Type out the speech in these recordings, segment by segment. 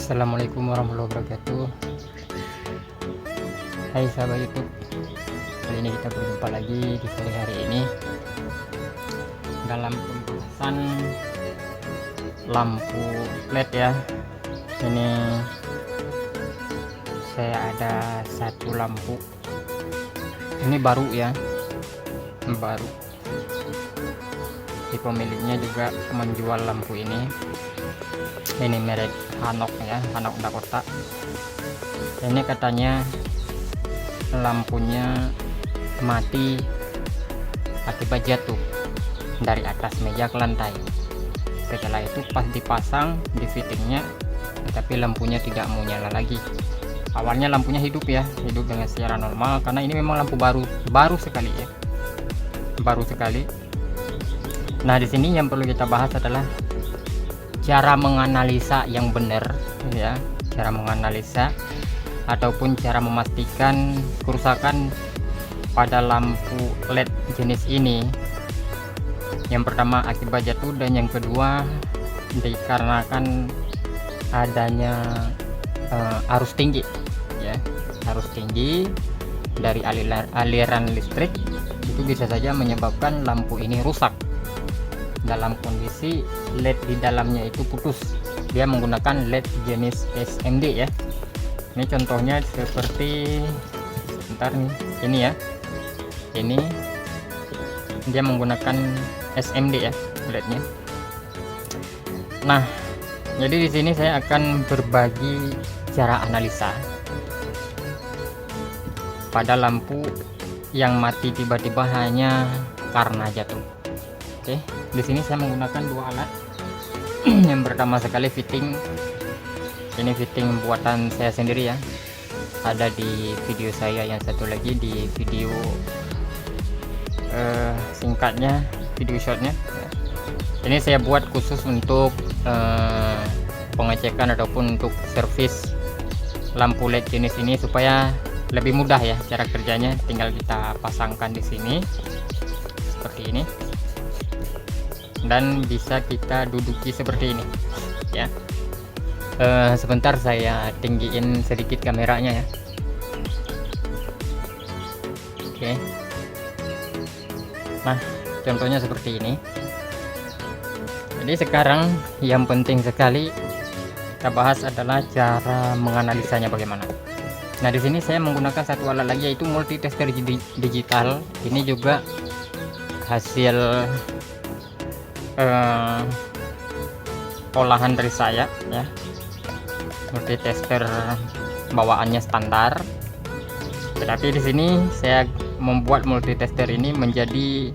Assalamualaikum warahmatullahi wabarakatuh. Hai sahabat YouTube, kali ini kita berjumpa lagi di sore hari ini dalam pembahasan lampu LED ya. Ini saya ada satu lampu, ini baru ya, baru. Si pemiliknya juga menjual lampu ini. Ini merek Hanok ya, Hanok Dakota. Ini katanya lampunya mati akibat jatuh dari atas meja ke lantai. Setelah itu pas dipasang di fittingnya, tapi lampunya tidak mau nyala lagi. Awalnya lampunya hidup ya, hidup dengan secara normal karena ini memang lampu baru sekali ya, baru sekali. Nah, di sini yang perlu kita bahas adalah cara menganalisa yang benar ya, cara menganalisa ataupun cara memastikan kerusakan pada lampu LED jenis ini. Yang pertama akibat jatuh, dan yang kedua dikarenakan adanya arus tinggi ya, arus tinggi dari aliran listrik itu bisa saja menyebabkan lampu ini rusak dalam kondisi LED di dalamnya itu putus. Dia menggunakan LED jenis SMD ya. Ini contohnya seperti sebentar nih, ini ya, ini dia menggunakan SMD ya LED-nya. Nah, jadi di sini saya akan berbagi cara analisa pada lampu yang mati tiba-tiba hanya karena jatuh. Oke, di sini saya menggunakan dua alat. Yang pertama sekali fitting, ini fitting buatan saya sendiri ya, ada di video saya. Yang satu lagi di video singkatnya, video shortnya. Ini saya buat khusus untuk pengecekan ataupun untuk servis lampu LED jenis ini supaya lebih mudah ya cara kerjanya. Tinggal kita pasangkan di sini seperti ini, dan bisa kita duduki seperti ini ya. Sebentar saya tinggiin sedikit kameranya ya. Oke. Nah, contohnya seperti ini. Jadi sekarang yang penting sekali kita bahas adalah cara menganalisanya bagaimana. Nah, di sini saya menggunakan satu alat lagi, yaitu multitester digital. Ini juga hasil olahan dari saya ya. Multitester bawaannya standar, tetapi di sini saya membuat multitester ini menjadi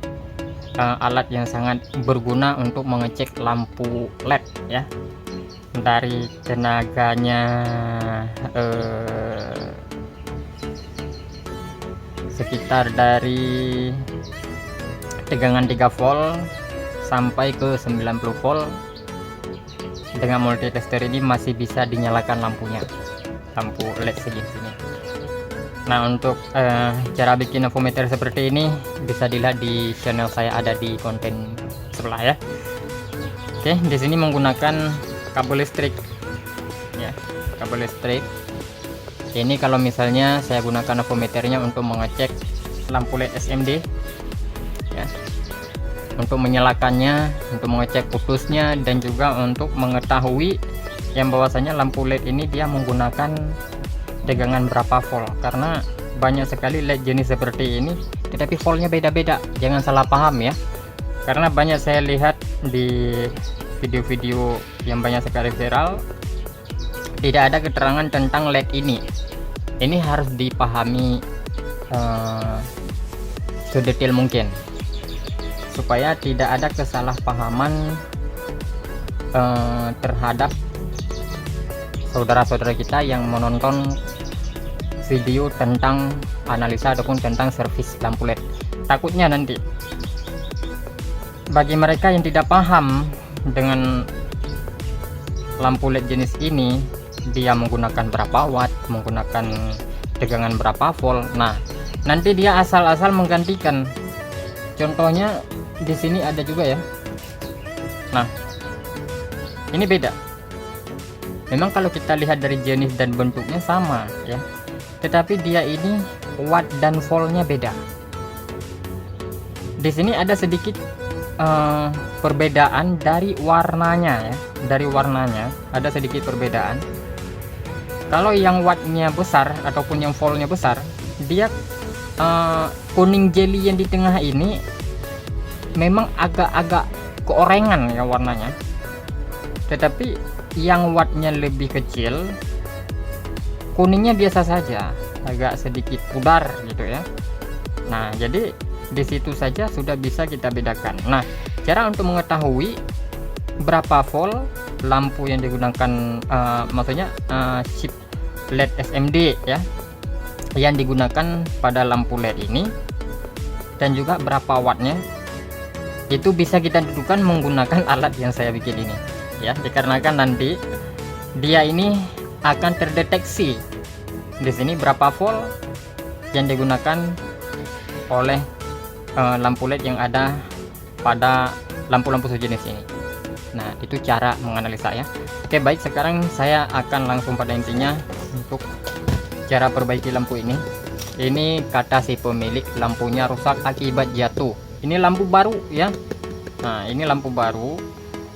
alat yang sangat berguna untuk mengecek lampu LED ya. Dari tenaganya sekitar dari tegangan 3 volt sampai ke 90 volt. Dengan multitester ini masih bisa dinyalakan lampunya, lampu LED sejenis ini. Nah, untuk cara bikin avometer seperti ini bisa dilihat di channel saya, ada di konten sebelah ya. Oke, di sini menggunakan kabel listrik ya, kabel listrik. Ini kalau misalnya saya gunakan avometernya untuk mengecek lampu LED SMD ya, untuk menyalakannya, untuk mengecek putusnya, dan juga untuk mengetahui yang bahwasanya lampu LED ini dia menggunakan tegangan berapa volt. Karena banyak sekali LED jenis seperti ini tetapi voltnya beda-beda, jangan salah paham ya. Karena banyak saya lihat di video-video yang banyak sekali viral, tidak ada keterangan tentang LED ini. Ini harus dipahami sedetail mungkin supaya tidak ada kesalahpahaman terhadap saudara-saudara kita yang menonton video tentang analisa ataupun tentang servis lampu LED. Takutnya nanti bagi mereka yang tidak paham dengan lampu LED jenis ini, dia menggunakan berapa watt, menggunakan tegangan berapa volt. Nah, nanti dia asal-asal menggantikan. Contohnya di sini ada juga ya. Nah, ini beda. Memang kalau kita lihat dari jenis dan bentuknya sama ya, tetapi dia ini watt dan voltnya beda. Di sini ada sedikit perbedaan dari warnanya ya, dari warnanya ada sedikit perbedaan. Kalau yang wattnya besar ataupun yang voltnya besar, dia kuning jelly yang di tengah ini memang agak-agak keorengan ya warnanya. Tetapi yang wattnya lebih kecil, kuningnya biasa saja, agak sedikit pudar gitu ya. Nah, jadi di situ saja sudah bisa kita bedakan. Nah, cara untuk mengetahui berapa volt lampu yang digunakan, maksudnya chip LED SMD ya, yang digunakan pada lampu LED ini, dan juga berapa wattnya, itu bisa kita tentukan menggunakan alat yang saya bikin ini ya, dikarenakan nanti dia ini akan terdeteksi di sini berapa volt yang digunakan oleh lampu LED yang ada pada lampu-lampu sejenis ini. Nah, itu cara menganalisa ya. Oke, baik, sekarang saya akan langsung pada intinya untuk cara perbaiki lampu ini. Ini kata si pemilik, lampunya rusak akibat jatuh. Ini lampu baru ya. Nah, ini lampu baru.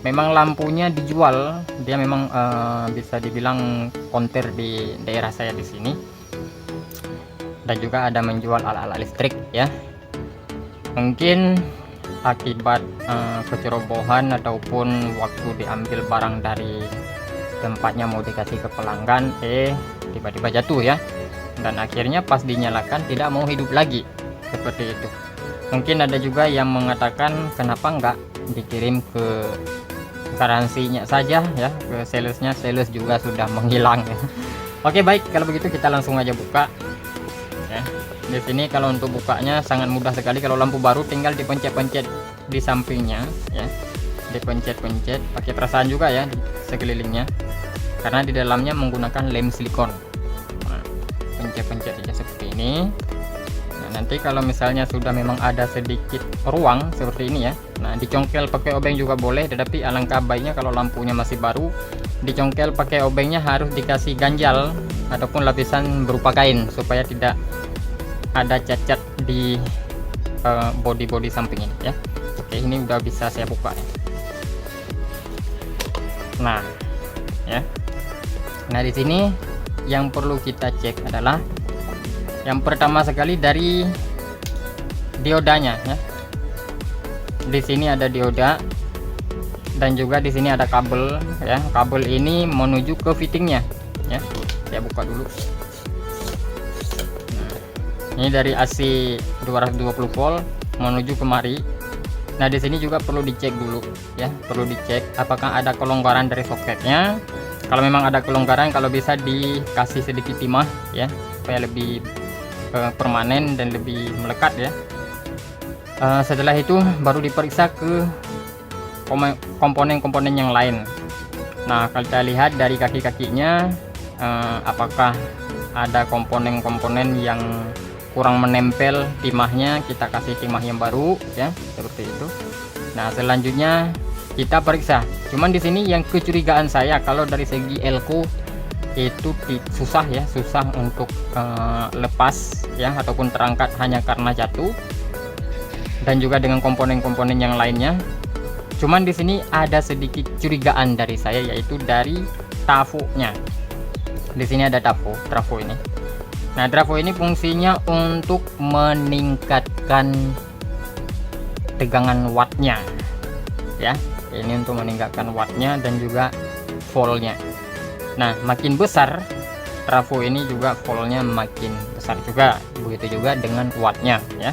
Memang lampunya dijual, dia memang bisa dibilang konter di daerah saya di sini. Dan juga ada menjual alat-alat listrik ya. Mungkin akibat kecerobohan ataupun waktu diambil barang dari tempatnya mau dikasih ke pelanggan, tiba-tiba jatuh ya, dan akhirnya pas dinyalakan tidak mau hidup lagi, seperti itu. Mungkin ada juga yang mengatakan kenapa enggak dikirim ke garansinya saja ya, ke salesnya, sales juga sudah menghilang ya. Oke, baik, kalau begitu kita langsung aja buka ya. Di sini kalau untuk bukanya sangat mudah sekali. Kalau lampu baru tinggal dipencet-pencet di sampingnya ya, dipencet-pencet, pakai perasaan juga ya di sekelilingnya, karena di dalamnya menggunakan lem silikon. Nah, pencet-pencet aja seperti ini. Nah, nanti kalau misalnya sudah memang ada sedikit ruang seperti ini ya, nah dicongkel pakai obeng juga boleh, tetapi alangkah baiknya kalau lampunya masih baru, dicongkel pakai obengnya harus dikasih ganjal ataupun lapisan berupa kain supaya tidak ada cacat di bodi-bodi samping ini ya. Oke, ini udah bisa saya buka ya. Nah ya, nah di sini yang perlu kita cek adalah yang pertama sekali dari diodanya ya. Di sini ada dioda dan juga di sini ada kabel ya. Kabel ini menuju ke fittingnya ya. Saya buka dulu. Ini dari AC 220 volt menuju kemari. Nah, di sini juga perlu dicek dulu ya, perlu dicek apakah ada kelonggaran dari soketnya. Kalau memang ada kelonggaran, kalau bisa dikasih sedikit timah ya, supaya lebih permanen dan lebih melekat ya. Setelah itu baru diperiksa ke komponen-komponen yang lain. Nah, kalau kita lihat dari kaki-kakinya, apakah ada komponen-komponen yang kurang menempel timahnya, kita kasih timah yang baru ya, seperti itu. Nah, selanjutnya kita periksa. Cuman di sini yang kecurigaan saya, kalau dari segi elko itu susah ya, susah untuk lepas ya, ataupun terangkat hanya karena jatuh, dan juga dengan komponen-komponen yang lainnya. Cuman di sini ada sedikit curigaan dari saya, yaitu dari tafonya. Di sini ada trafo ini. Nah, trafo ini fungsinya untuk meningkatkan tegangan wattnya ya. Ini untuk meningkatkan wattnya dan juga voltnya. Nah, makin besar trafo ini juga voltnya makin besar juga. Begitu juga dengan wattnya ya,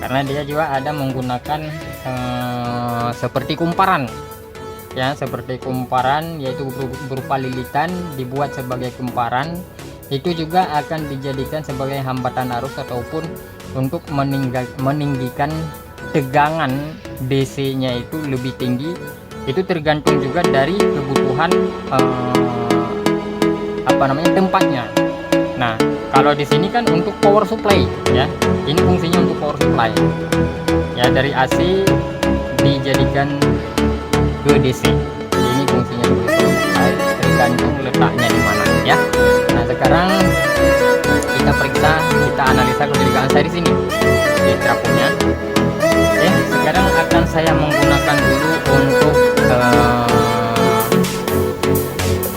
karena dia juga ada menggunakan seperti kumparan ya, seperti kumparan, yaitu berupa lilitan dibuat sebagai kumparan. Itu juga akan dijadikan sebagai hambatan arus ataupun untuk meninggikan tegangan DC nya itu lebih tinggi. Itu tergantung juga dari kebutuhan tempatnya. Nah, kalau di sini kan untuk power supply ya, ini fungsinya untuk power supply ya, dari AC dijadikan ke DC. Ini fungsinya untuk power supply, tergantung letak bisa kecurigaan saya di sini di trafonya. Oke, sekarang akan saya menggunakan dulu untuk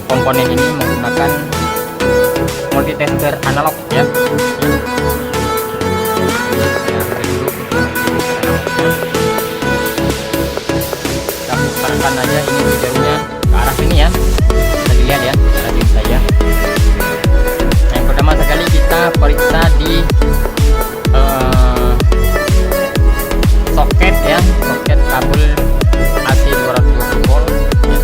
komponen ini menggunakan multitester analog ya. Kita putarkan aja ini videonya ke arah sini ya, bisa dilihat ya arah sini saja. Nah, yang pertama sekali kita periksa di soket ya, soket kabel AC 220 volt ya.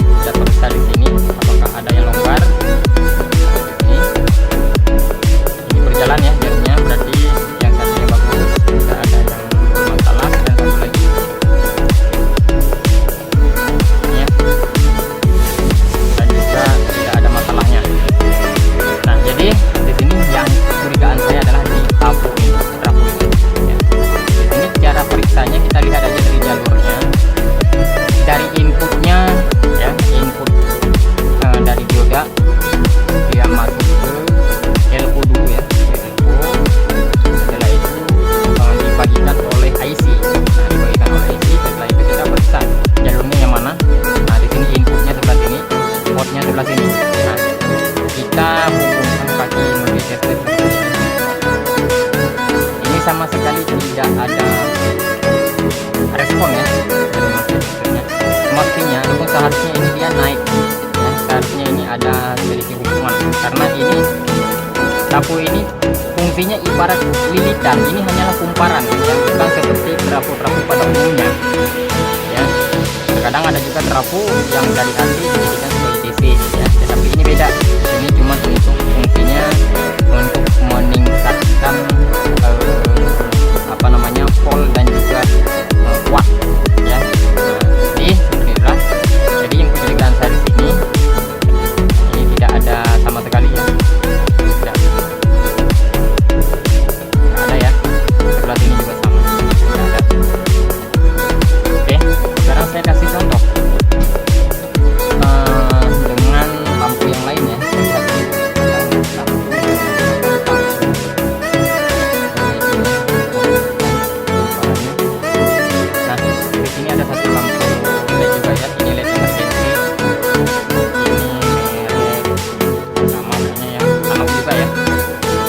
Kita periksa di sini apakah ada yang longgar. Ini berjalan ya jalurnya, berarti yang satunya bagus, tidak ada yang bermasalah. Dan satu lagi ya, dan juga tidak ada masalahnya. Nah, jadi di sini yang curigaan saya adalah di trafo ini, ya. Di sini cara periksanya kita lihat aja dari jalurnya, dari inputnya ya, input dari dioda dia masuk ke LO dulu ya, LO. Setelah itu dibagikan oleh IC. Nah, dibagikan oleh IC. Setelah itu kita periksa jalurnya yang mana. Nah, di sini inputnya sebelah sini, outputnya sebelah sini. Nah, kita hubungkan pakai multitester. Ini sama sekali tidak ada respon ya dari multitesternya. Semestinya ataupun seharusnya ini dia naik ya, seharusnya ini ada sedikit hubungan, karena ini trafo ini fungsinya ibarat lilitan, ini hanyalah kumparan ya, bukan seperti trafo-trafo pada umumnya ya. Terkadang ada juga trafo yang dari AC dijadikan sebagai DC ya, tetapi ini beda. Ini cuma untuk fungsinya untuk meningkatkan apa namanya volt dan juga watt ya. Jadi seperti itulah. Jadi yang kecurigaan saya di sini ini tidak ada sama sekali ya, tidak ada ya. Sebelah sini juga sama, tidak ada. Oke, sekarang saya kasih contoh dengan lampu yang lain ya. Nah, di sini ada satu lampu LED juga ya. Ini LED emergency. Ini merek namanya ya, analog juga ya.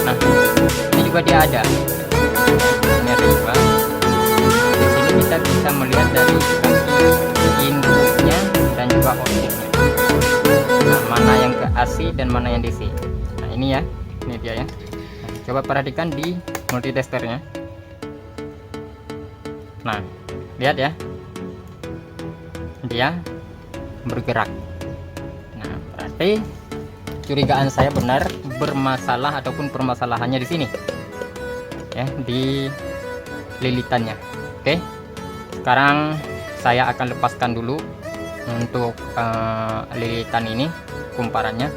Nah, ini juga dia ada. Ini ada juga. Di sini kita bisa melihat dari kaki inputnya dan juga outputnya. Nah, mana yang ke AC dan mana yang DC. Nah, ini ya, ini dia ya. Nah, coba perhatikan di multitesternya. Nah, lihat ya, dia bergerak. Nah, berarti curigaan saya benar, bermasalah ataupun permasalahannya di sini ya, di lilitannya. Oke, sekarang saya akan lepaskan dulu untuk lilitan ini, kumparannya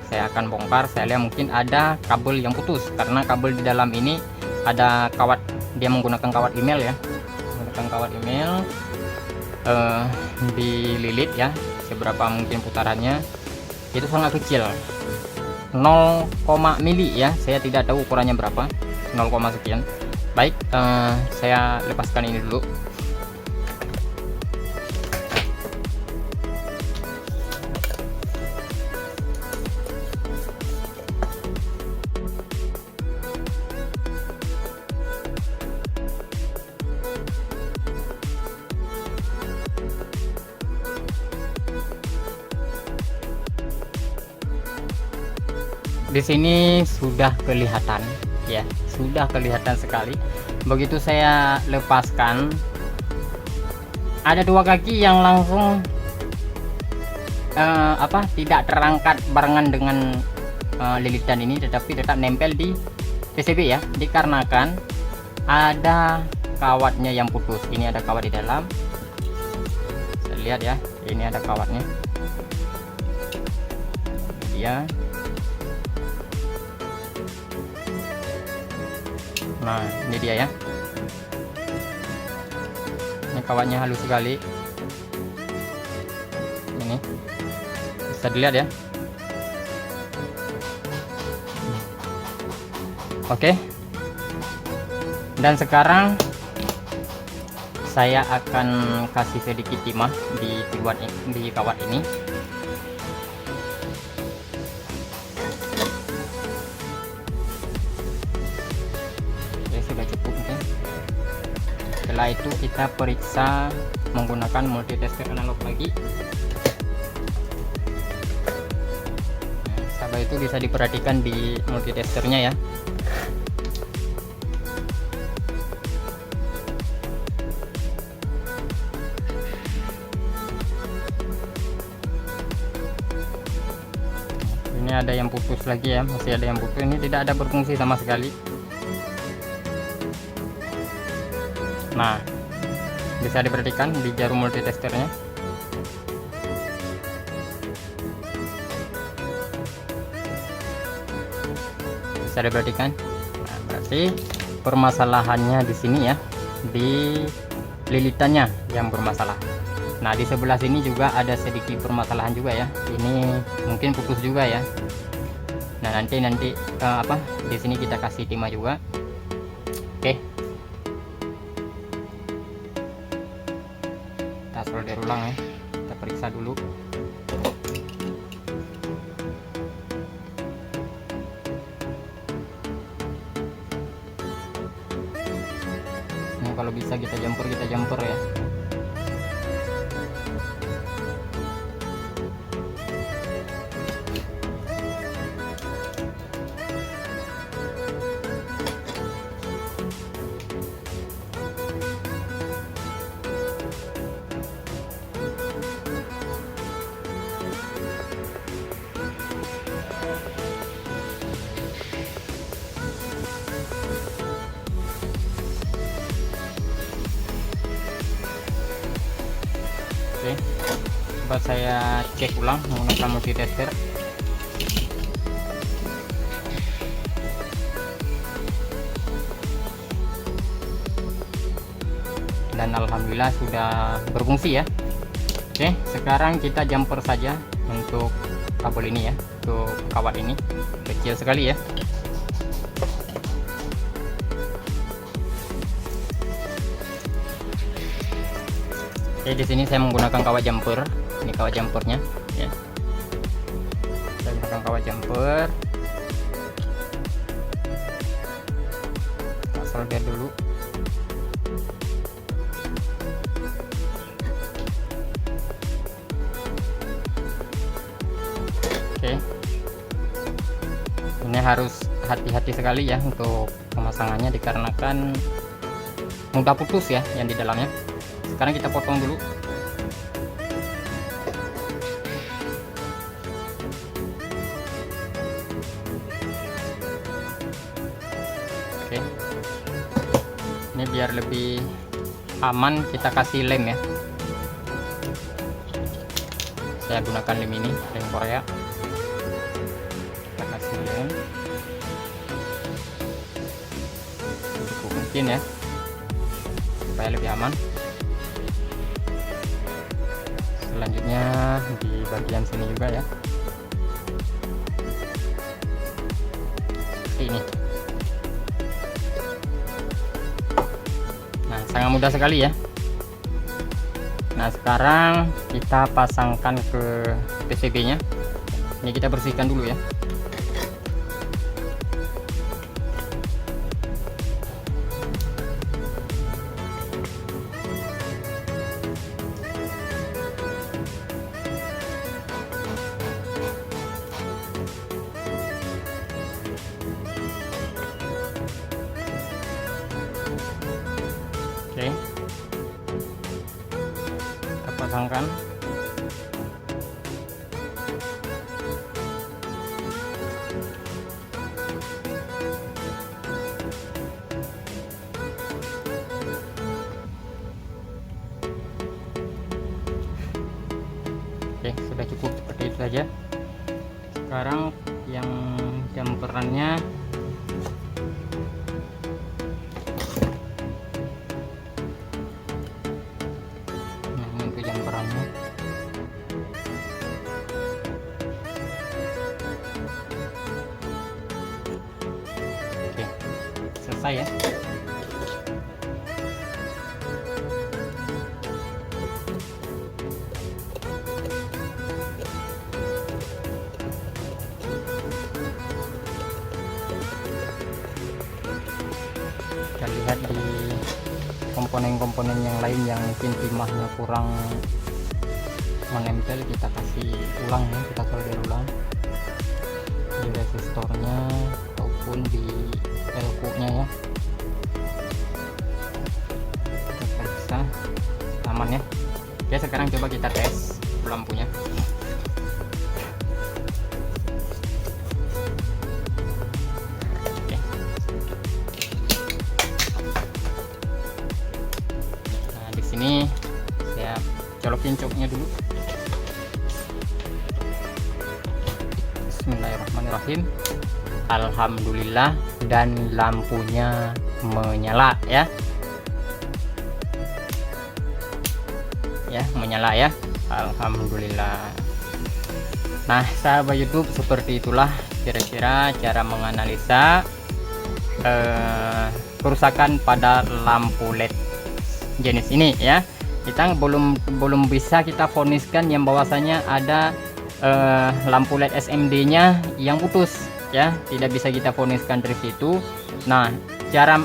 saya akan bongkar. Saya lihat mungkin ada kabel yang putus, karena kabel di dalam ini ada kawat, dia menggunakan kawat email ya, menggunakan kawat email dililit ya. Seberapa mungkin putarannya itu sangat kecil, 0, mili ya, saya tidak tahu ukurannya berapa, 0, sekian. Baik, saya lepaskan ini dulu. Di sini sudah kelihatan ya, sudah kelihatan sekali. Begitu saya lepaskan, ada dua kaki yang langsung tidak terangkat barengan dengan lilitan ini, tetapi tetap nempel di PCB ya, dikarenakan ada kawatnya yang putus. Ini ada kawat di dalam, saya lihat ya, ini ada kawatnya ya. Nah, ini dia ya, ini kawatnya halus sekali, ini bisa dilihat ya. Oke, Dan sekarang saya akan kasih sedikit timah di kawat ini. Oke, sudah cukup mungkin. Setelah itu kita periksa menggunakan multitester analog lagi. Nah, sahabat itu bisa diperhatikan di multitesternya ya. Ini ada yang putus lagi ya, masih ada yang putus. Ini tidak ada berfungsi sama sekali. Nah, bisa diperhatikan di jarum multitesternya. Bisa diperhatikan. Nah, berarti permasalahannya di sini ya, di lilitannya yang bermasalah. Nah, di sebelah sini juga ada sedikit permasalahan juga ya. Ini mungkin putus juga ya. Nah, nanti di sini kita kasih timah juga. Oke. Kita solder ulang ya. Kita periksa dulu. Ini kalau bisa kita jumper ya. Oke, coba saya cek ulang menggunakan multitester. Dan alhamdulillah sudah berfungsi ya. Oke, sekarang kita jumper saja untuk kabel ini ya, untuk kawat ini kecil sekali ya. Oke, di sini saya menggunakan kawat jumper. Ini kawat jumpernya ya. Saya menggunakan kawat jumper. Kita solder dulu. Oke. Ini harus hati-hati sekali ya untuk pemasangannya, dikarenakan mudah putus ya yang di dalamnya. Sekarang kita potong dulu. Oke. Ini biar lebih aman kita kasih lem ya. Saya gunakan lem ini, lem Korea. Kita kasih lem. Cukup mungkin ya, supaya lebih aman. Selanjutnya di bagian sini juga ya, seperti ini. Nah, sangat mudah sekali ya. Nah, sekarang kita pasangkan ke PCB nya. Ini kita bersihkan dulu ya. Oke, kita pasangkan. Oke, sudah cukup seperti itu saja. Sekarang yang jumperannya selesai ya. lihat di komponen-komponen yang lain yang mungkin timahnya kurang menempel, kita kasih ulang ya, kita solder ulang di resistornya ataupun di elko nya ya. Kita periksa aman ya. Oke, sekarang coba kita tes lampunya. Oke. Nah, di sini saya colokin coknya dulu. Bismillahirrahmanirrahim. Alhamdulillah, dan lampunya menyala ya. Menyala ya, alhamdulillah. Nah, sahabat YouTube, seperti itulah kira-kira cara menganalisa kerusakan pada lampu LED jenis ini ya. Kita belum bisa kita voniskan yang bahwasanya ada lampu LED SMD nya yang putus ya, tidak bisa kita voniskan dari situ. Nah, cara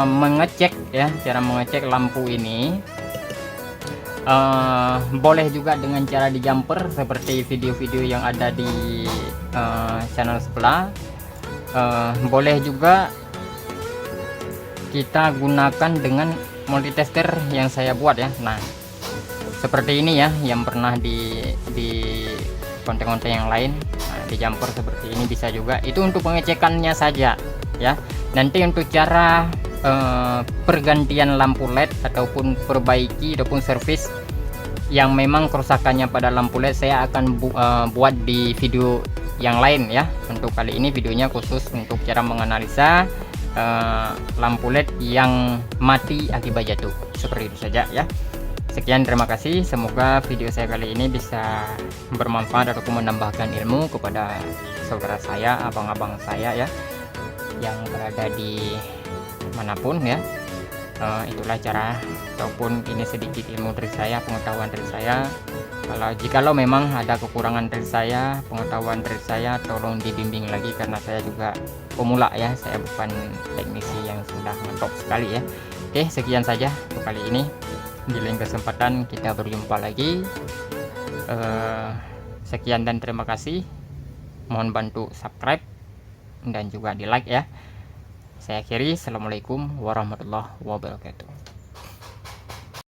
mengecek ya, cara mengecek lampu ini boleh juga dengan cara di jumper seperti video-video yang ada di channel sebelah. Boleh juga kita gunakan dengan multitester yang saya buat ya. Nah, seperti ini ya, yang pernah di konten-konten yang lain. Nah, di jumper seperti ini bisa juga, itu untuk pengecekannya saja ya. Nanti untuk cara pergantian lampu LED ataupun perbaiki ataupun servis yang memang kerusakannya pada lampu LED, saya akan buat di video yang lain ya. Untuk kali ini videonya khusus untuk cara menganalisa lampu LED yang mati akibat jatuh, seperti itu saja ya. Sekian, terima kasih, semoga video saya kali ini bisa bermanfaat ataupun menambahkan ilmu kepada saudara saya, abang-abang saya ya, yang berada di manapun ya. Itulah cara ataupun ini sedikit ilmu dari saya, pengetahuan dari saya. Jikalau memang ada kekurangan dari saya, pengetahuan dari saya, tolong dibimbing lagi karena saya juga pemula ya, saya bukan teknisi yang sudah mentok sekali ya. Oke, sekian saja untuk kali ini. Di lain kesempatan kita berjumpa lagi. Sekian dan terima kasih. Mohon bantu subscribe dan juga di like ya. Saya akhiri, assalamualaikum warahmatullahi wabarakatuh.